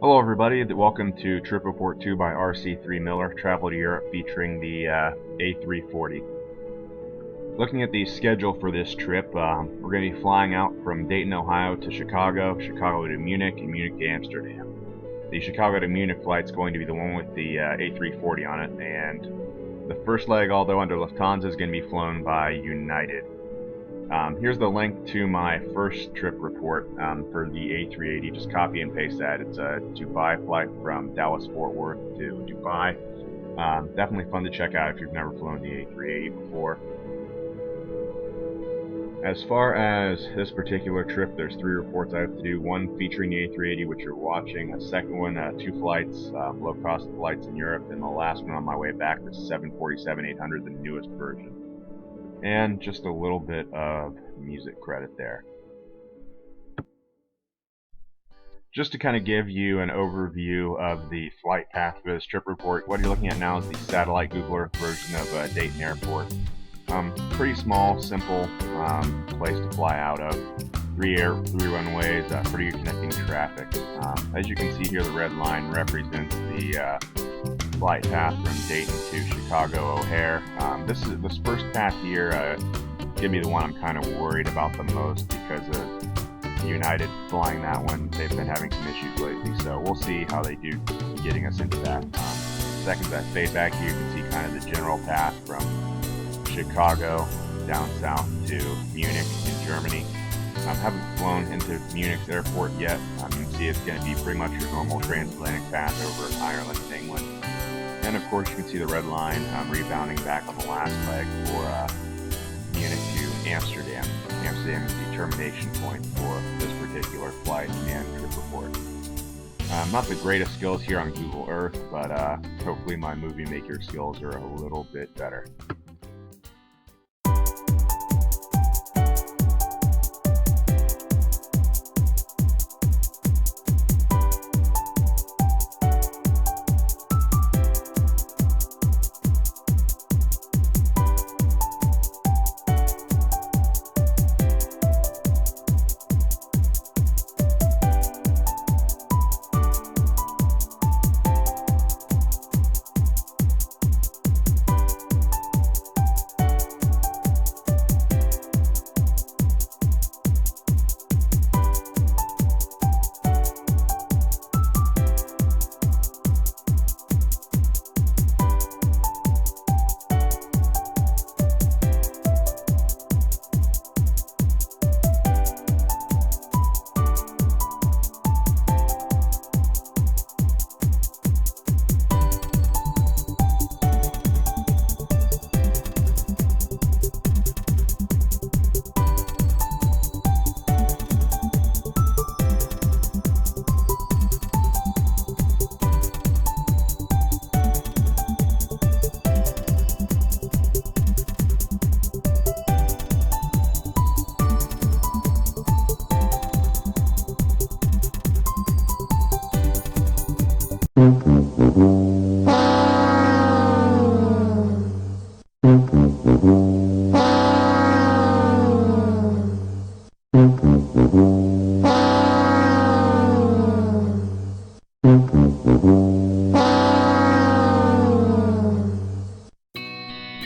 Hello everybody, welcome to Trip Report 2 by RC3 Miller, Travel to Europe, featuring the A340. Looking at the schedule for this trip, we're going to be flying out from Dayton, Ohio to Chicago, Chicago to Munich, and Munich to Amsterdam. The Chicago to Munich flight is going to be the one with the A340 on it, and the first leg, although under Lufthansa, is going to be flown by United. Here's the link to my first trip report for the A380. Just copy and paste that. It's a Dubai flight from Dallas-Fort Worth to Dubai. Definitely fun to check out if you've never flown the A380 before. As far as this particular trip, there's 3 reports I have to do. One featuring the A380, which you're watching. A second one, 2 flights, low-cost flights in Europe. And the last one on my way back was 747-800, the newest version. And just a little bit of music credit there. Just to kind of give you an overview of the flight path for this trip report, what you're looking at now is the satellite Google Earth version of Dayton Airport. Pretty small, simple place to fly out of. 3 runways, pretty good connecting traffic. As you can see here, the red line represents the flight path from Dayton to Chicago O'Hare. This first path here give me the one I'm kind of worried about the most because of United flying that one. They've been having some issues lately, so we'll see how they do getting us into that. Second, that fade back here, you can see kind of the general path from Chicago down south to Munich in Germany. I haven't flown into Munich's airport yet. You can see it's going to be pretty much your normal transatlantic path over Ireland and England. And of course you can see the red line rebounding back on the last leg for Munich to Amsterdam. Amsterdam is the termination point for this particular flight and trip report. Not the greatest skills here on Google Earth, but hopefully my movie maker skills are a little bit better.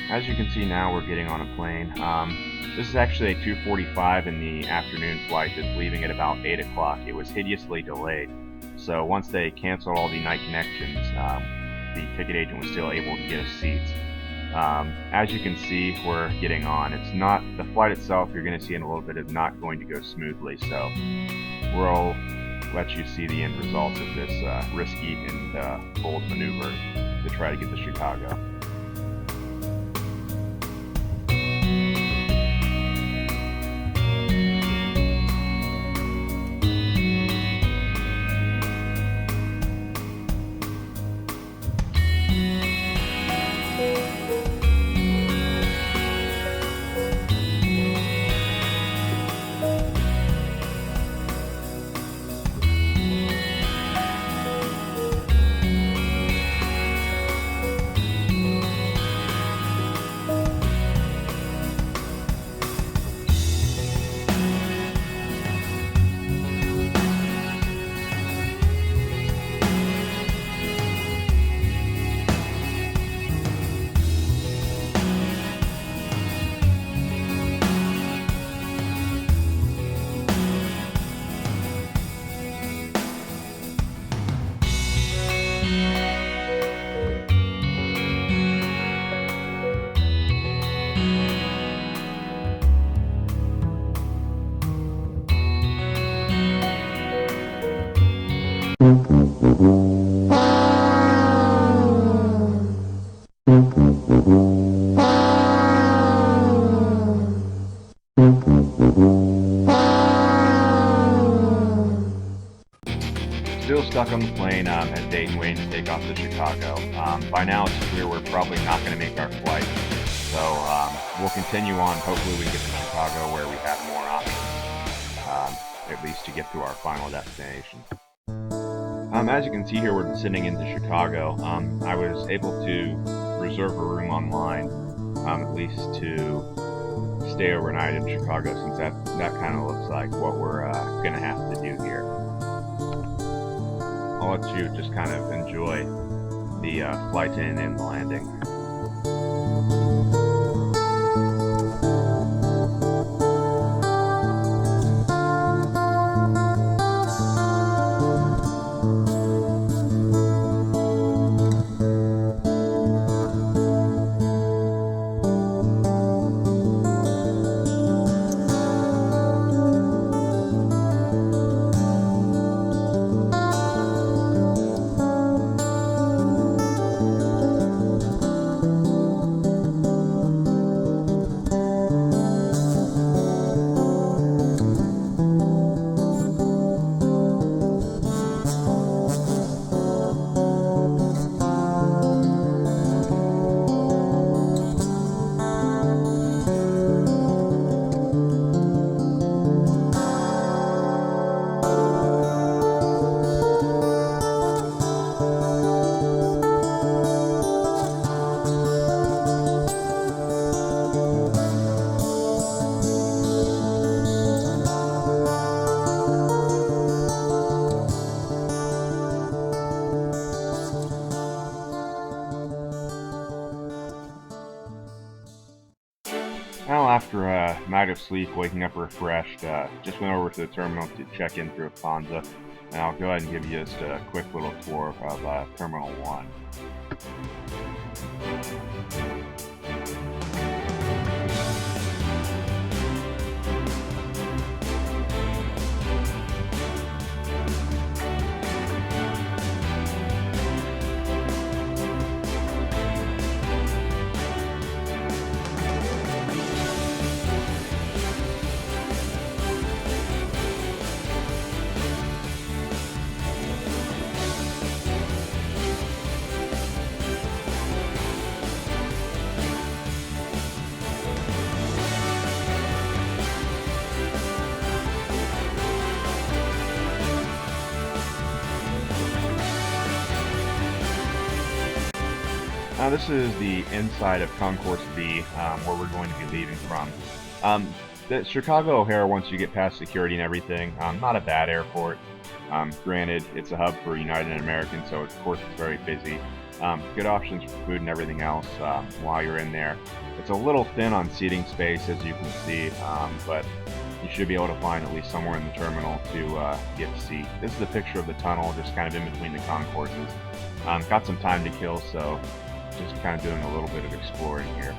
As you can see now, we're getting on a plane. This is actually a 2:45 in the afternoon flight that's leaving at about 8 o'clock. It was hideously delayed. So once they canceled all the night connections, the ticket agent was still able to get us seats. As you can see, we're getting on. It's not, the flight itself, you're going to see in a little bit, is not going to go smoothly. So we'll let you see the end results of this risky and bold maneuver to try to get to Chicago. Still stuck on the plane at Dayton waiting to take off to Chicago. By now it's clear we're probably not going to make our flight. So we'll continue on. Hopefully we can get to Chicago where we have more options, at least to get to our final destination. As you can see here, we're descending into Chicago. I was able to reserve a room online, at least to stay overnight in Chicago, since that kind of looks like what we're going to have to do here. I'll let you just kind of enjoy the flight in and landing. Now, after a night of sleep, waking up refreshed, just went over to the terminal to check in through Lufthansa, and I'll go ahead and give you just a quick little tour of Terminal 1. Now this is the inside of Concourse B, where we're going to be leaving from. The Chicago O'Hare, once you get past security and everything, not a bad airport. Granted, it's a hub for United and American, so of course it's very busy. Good options for food and everything else while you're in there. It's a little thin on seating space, as you can see, but you should be able to find at least somewhere in the terminal to get a seat. This is a picture of the tunnel, just kind of in between the concourses. Got some time to kill, so just kind of doing a little bit of exploring here.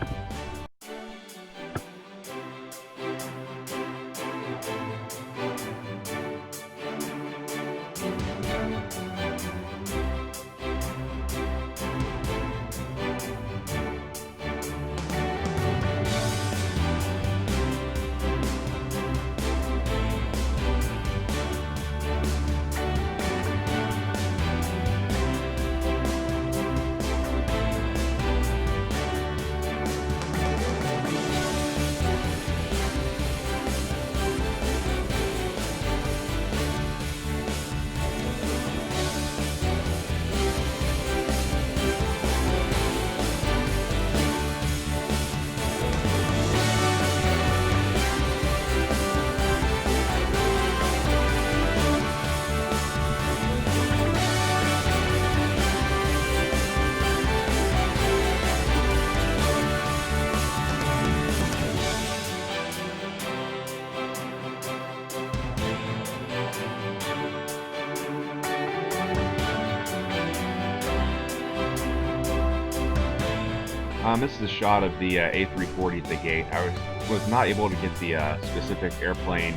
This is a shot of the A340 at the gate. I was not able to get the specific airplane,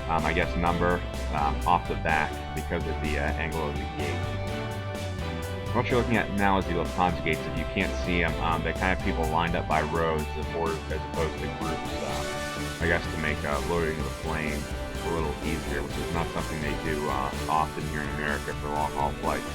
I guess, number off the back because of the angle of the gate. What you're looking at now is the Lufthansa gates. If you can't see them, they kind of people lined up by rows as opposed to groups, I guess, to make loading the plane a little easier, which is not something they do often here in America for long-haul flights.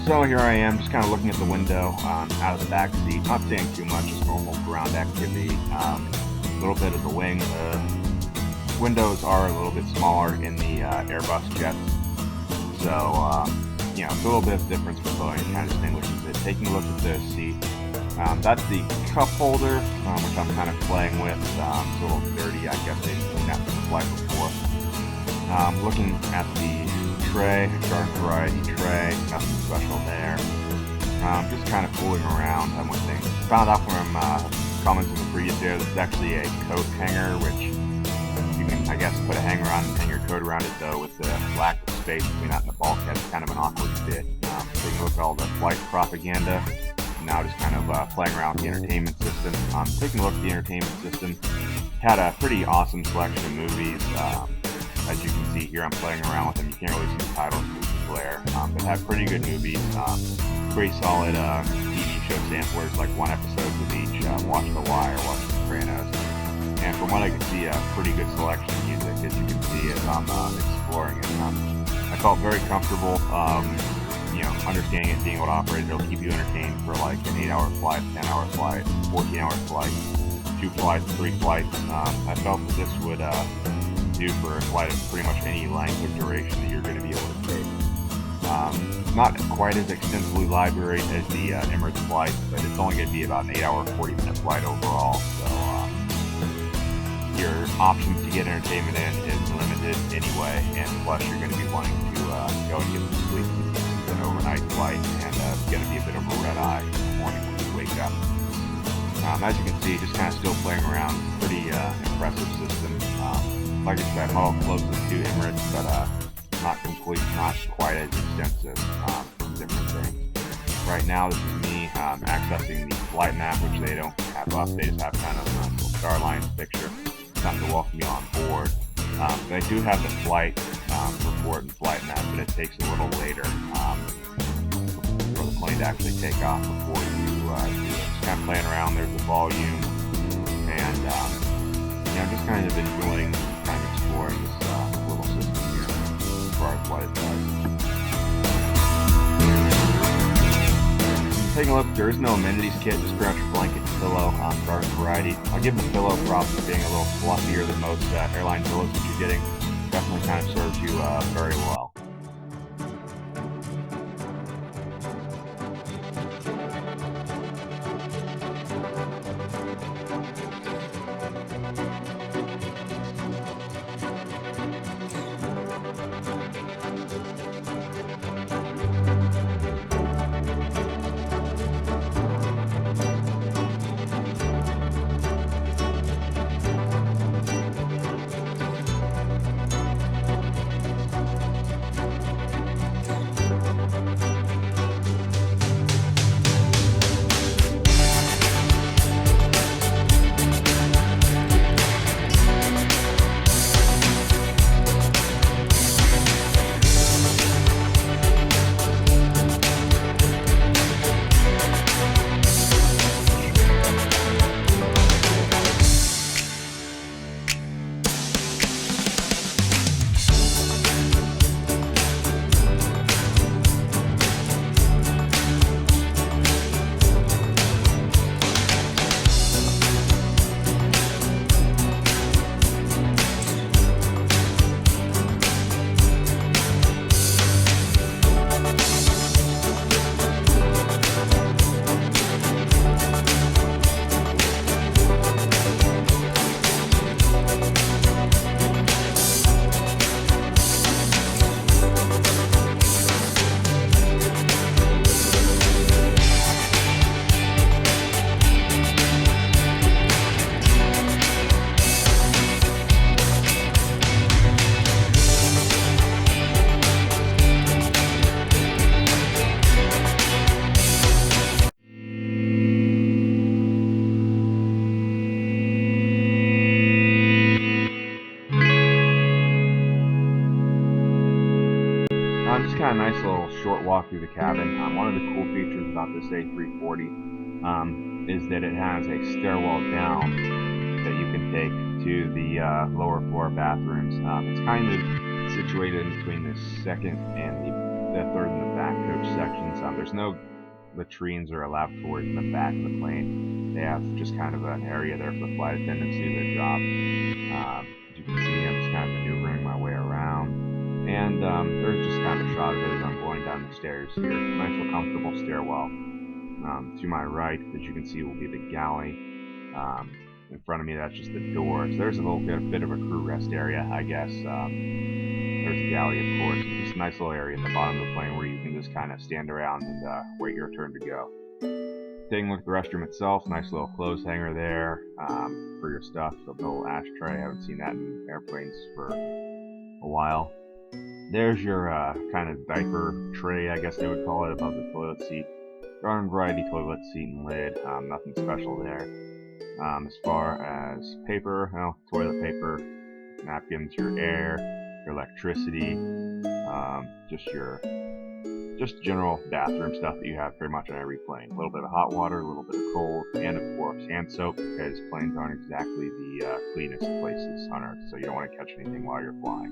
So here I am, just kind of looking at the window out of the back seat, not saying too much, just normal ground activity. A little bit of the wing. The windows are a little bit smaller in the Airbus jets, so you know, it's a little bit of difference with Boeing. Kind of distinguishes it. Taking a look at the seat, that's the cup holder, which I'm kind of playing with. It's a little dirty, I guess they didn't clean that from the flight before. Looking at the tray, garden variety tray, nothing special there. Just kind of fooling around with things. Found out from comments in the previous video, this is actually a coat hanger, which you can, I guess, put a hanger on and hang your coat around it, though with the lack of space between that and the bulkhead, it's kind of an awkward fit. Taking a look at all the flight propaganda. Now just kind of playing around with the entertainment system. Taking a look at the entertainment system, had a pretty awesome selection of movies. As you can see here, I'm playing around with them. You can't really see the titles due to the glare, but have pretty good movies. Pretty solid TV show samplers, like one episode of each. Watch The Wire, watch The Sopranos. And from what I can see, a pretty good selection of music, as you can see as I'm exploring it. I felt very comfortable, you know, understanding it, being able to operate it. It'll keep you entertained for like an 8-hour flight, 10-hour flight, 14-hour flight, 2 flights, 3 flights. I felt that this would do for a flight of pretty much any length or duration that you're going to be able to take. Not quite as extensively libraried as the Emirates flight, but it's only going to be about an 8-hour, 40-minute flight overall. So your options to get entertainment in is limited anyway, and plus you're going to be wanting to go and get some sleep. It's an overnight flight, and it's going to be a bit of a red eye in the morning when you wake up. As you can see, just kind of still playing around. Pretty like I said, model closest to Emirates, but not complete, not quite as extensive. Different things. Right now, this is me accessing the flight map, which they don't have up. They just have kind of a little star lines picture. Not to welcome you on board. They do have the flight report and flight map, but it takes a little later for the plane to actually take off before you just kind of playing around. There's the volume, and just kind of enjoying, kind of exploring this little system here as far as what it does. Taking a look, there is no amenities kit, just pretty much a blanket and pillow, garden variety. I'll give the pillow props for being a little fluffier than most airline pillows that you're getting. Definitely kind of serves you very well. Just kind of a nice little short walk through the cabin. One of the cool features about this A340 is that it has a stairwell down that you can take to the lower floor bathrooms. It's kind of situated in between the second and the third and the back coach sections. There's no latrines or lavatories in the back of the plane. They have just kind of an area there for the flight attendants to do their job. As you can see, I'm just kind of maneuvering my way around. And there's just kind of a shot of it as I'm going down the stairs here. Nice little comfortable stairwell. To my right, as you can see, will be the galley. In front of me, that's just the door. So there's a little bit of a crew rest area, I guess. There's the galley, of course. Just a nice little area at the bottom of the plane where you can just kind of stand around and wait your turn to go. Taking a look at the restroom itself, nice little clothes hanger there for your stuff. A little ashtray. I haven't seen that in airplanes for a while. There's your kind of diaper tray, I guess they would call it, above the toilet seat. Garden variety toilet seat and lid. Nothing special there. As far as paper, toilet paper, napkins, your air, your electricity, just general bathroom stuff that you have pretty much on every plane. A little bit of hot water, a little bit of cold, and of course hand soap, because planes aren't exactly the cleanest places on Earth, so you don't want to catch anything while you're flying.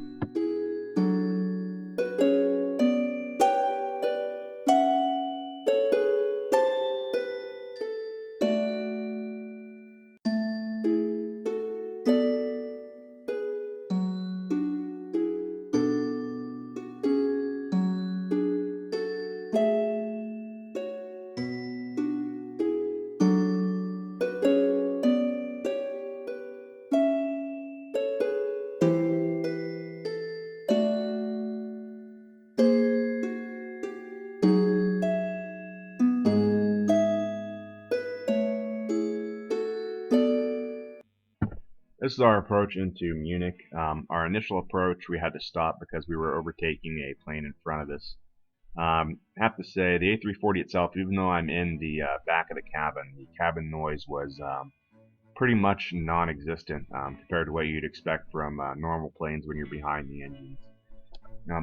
This is our approach into Munich. Our initial approach, we had to stop because we were overtaking a plane in front of us. I have to say, the A340 itself, even though I'm in the back of the cabin noise was pretty much non-existent compared to what you'd expect from normal planes when you're behind the engines.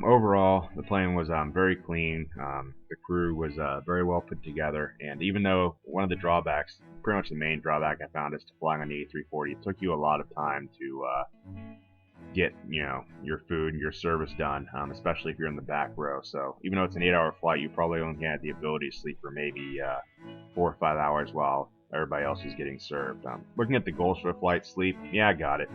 Overall, the plane was very clean. The crew was very well put together, and even though one of the drawbacks, pretty much the main drawback I found, is to flying on the A340, it took you a lot of time to get your food and your service done, especially if you're in the back row. So even though it's an 8-hour flight, you probably only had the ability to sleep for maybe 4 or 5 hours while everybody else is getting served. Looking at the goals for the flight: sleep, yeah, I got it.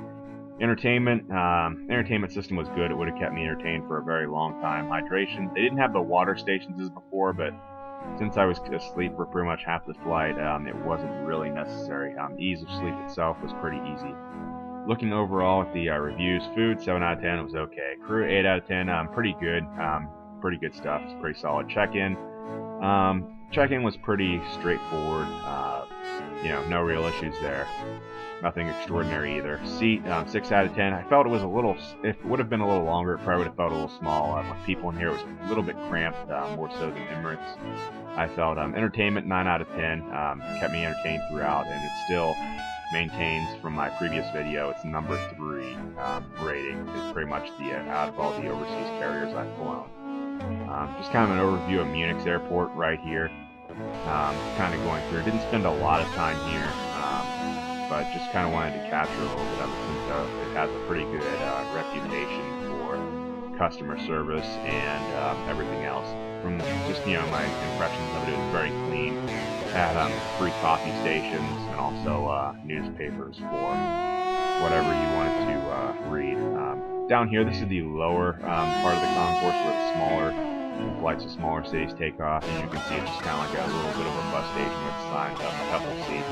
Entertainment system was good. It would have kept me entertained for a very long time. Hydration, they didn't have the water stations as before, but since I was asleep for pretty much half the flight, it wasn't really necessary. Ease of sleep itself was pretty easy. Looking overall at the reviews: food 7 out of 10, it was okay. Crew 8 out of 10, pretty good. Pretty good stuff. It's pretty solid. Check-in was pretty straightforward. No real issues there. Nothing extraordinary either. Seat 6 out of 10. I felt it was if it would have been a little longer, it probably would have felt a little small. With people in here, it was a little bit cramped, more so than Emirates. I felt entertainment 9 out of 10. Kept me entertained throughout, and it still maintains from my previous video its number 3 rating. It's pretty much the out of all the overseas carriers I've flown. Just kind of an overview of Munich's airport right here. Kind of going through. Didn't spend a lot of time here, but just kind of wanted to capture a little bit of it since it has a pretty good reputation for customer service and everything else. From just my impressions of it, it was very clean. Had free coffee stations and also newspapers for whatever you wanted to read. Down here, this is the lower part of the concourse where the smaller flights to smaller cities take off, and you can see it's just kind of like a little bit of a bus station with signs up, a couple seats.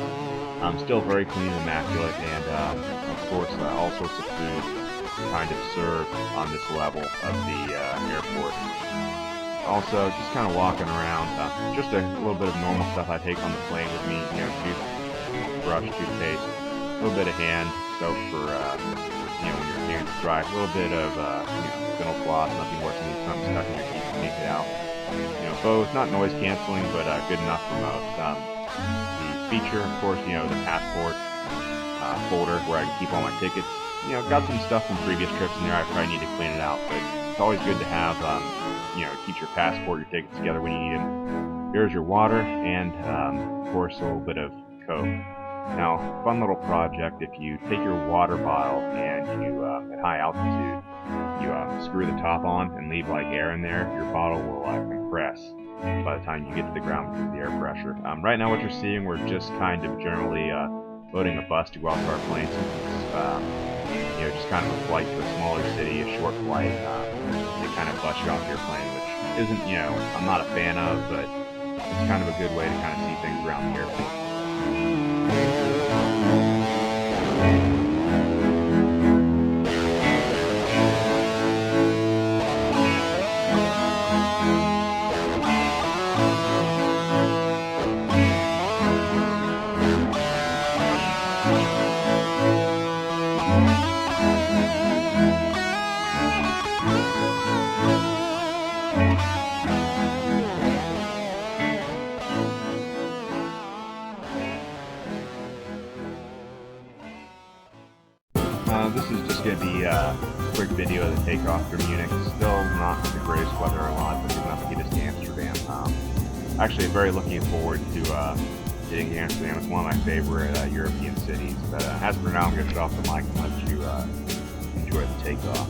Still very clean, immaculate, and of course all sorts of food kind of served on this level of the airport. Also, just kind of walking around, just a little bit of normal stuff I take on the plane with me, toothbrush, toothpaste, a little bit of hand soap for when your hands dry, a little bit of dental floss, nothing worse than something stuck in your teeth to take it out. Both not noise canceling, but good enough for most. The feature, of course, the passport folder where I can keep all my tickets. Got some stuff from previous trips in there. I probably need to clean it out, but it's always good to have, keep your passport, your tickets together when you need them. Here's your water, and of course a little bit of Coke. Now, fun little project: if you take your water bottle and you, at high altitude, you screw the top on and leave like air in there, your bottle will compress by the time you get to the ground because of the air pressure. Right now what you're seeing, we're just kind of generally loading a bus to go out to our plane. It's just kind of a flight to a smaller city, a short flight. They kind of bus you off your plane, which isn't, I'm not a fan of, but it's kind of a good way to kind of see things around the airport. This is just going to be a quick video of the takeoff from Munich. Still not the greatest weather a lot, but enough to get us to Amsterdam. Actually, very looking forward to getting to Amsterdam. It's one of my favorite European cities. But as for now, I'm going to shut off the mic and let you enjoy the takeoff.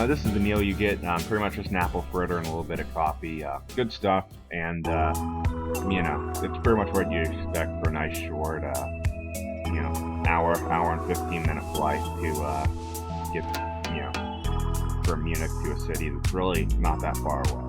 This is the meal you get, pretty much just an apple fritter and a little bit of coffee. Good stuff, and you know, it's pretty much what you expect for a nice short, you know, hour and 15-minute flight to get, you know, from Munich to a city that's really not that far away.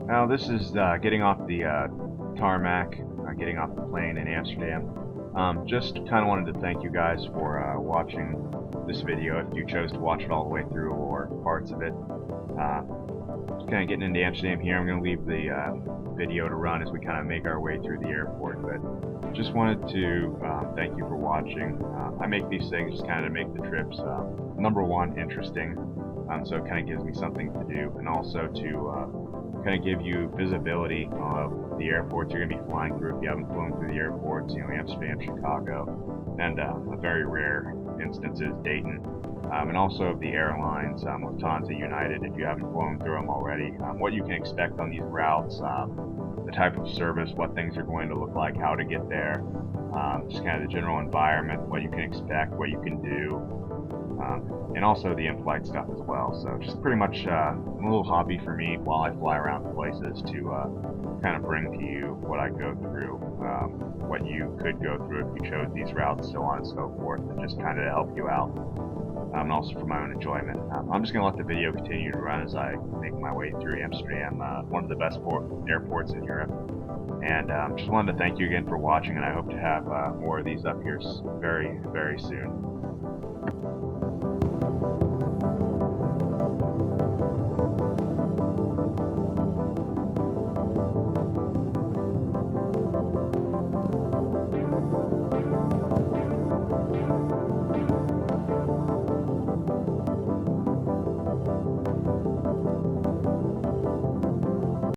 Now this is getting off the tarmac, getting off the plane in Amsterdam. Just kind of wanted to thank you guys for watching this video, if you chose to watch it all the way through or parts of it. Just kind of getting into Amsterdam here. I'm going to leave the video to run as we kind of make our way through the airport, but just wanted to thank you for watching. I make these things just kind of to make the trips, number one, interesting, so it kind of gives me something to do, and also to kind of give you visibility of the airports you're going to be flying through if you haven't flown through the airports, you know, Amsterdam, Chicago, and a very rare instances, Dayton, and also of the airlines, Lufthansa, United, if you haven't flown through them already, what you can expect on these routes, the type of service, what things are going to look like, how to get there, just kind of the general environment, what you can expect, what you can do, and also the in-flight stuff as well. So just pretty much a little hobby for me while I fly around places to kind of bring to you what I go through, what you could go through if you chose these routes, so on and so forth, and just kind of to help you out, and also for my own enjoyment. I'm just going to let the video continue to run as I make my way through Amsterdam, one of the best airports in Europe. And just wanted to thank you again for watching, and I hope to have more of these up here very, very soon.